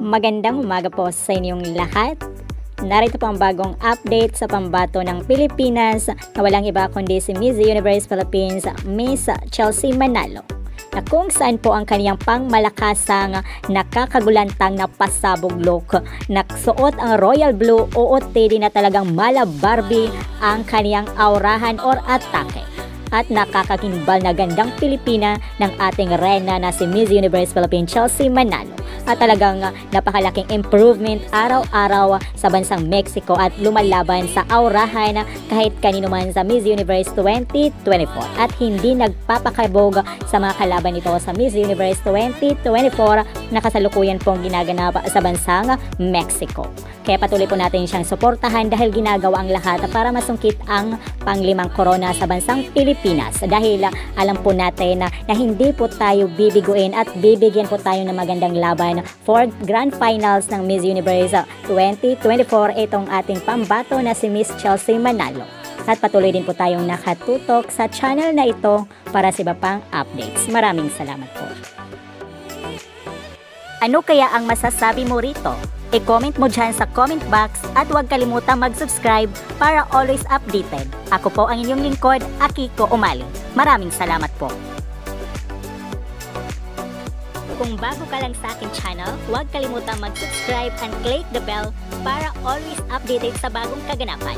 Magandang umaga po sa inyong lahat. Narito po ang bagong update sa pambato ng Pilipinas na walang iba kundi si Miss Universe Philippines, Miss Chelsea Manalo, na kung saan po ang kaniyang pangmalakasang nakakagulantang na pasabog look. Naksuot ang royal blue o teddy na talagang mala Barbie ang kaniyang aurahan or atake. At nakakakimbal na gandang Pilipina ng ating reyna na si Miss Universe Philippines Chelsea Manalo. At talagang napakalaking improvement araw-araw sa bansang Mexico at lumalaban sa aurahan kahit kanino man sa Miss Universe 2024 at hindi nagpapakabog sa mga kalaban nito sa Miss Universe 2024 na kasalukuyan pong ginaganap sa bansang Mexico. Kaya patuloy po natin siyang suportahan dahil ginagawa ang lahat para masungkit ang panglimang korona sa bansang Pilipinas. Dahil alam po natin na hindi po tayo bibiguin at bibigyan po tayo ng magandang laban for Grand Finals ng Miss Universe 2024 itong ating pambato na si Miss Chelsea Manalo. At patuloy din po tayong nakatutok sa channel na ito para sa iba pang updates. Maraming salamat po. Ano kaya ang masasabi mo rito? I-comment mo dyan sa comment box at huwag kalimutang mag-subscribe para always updated. Ako po ang inyong lingkod, Akiko Umali. Maraming salamat po. Kung bago ka lang sa aking channel, huwag kalimutang mag-subscribe and click the bell para always updated sa bagong kaganapan.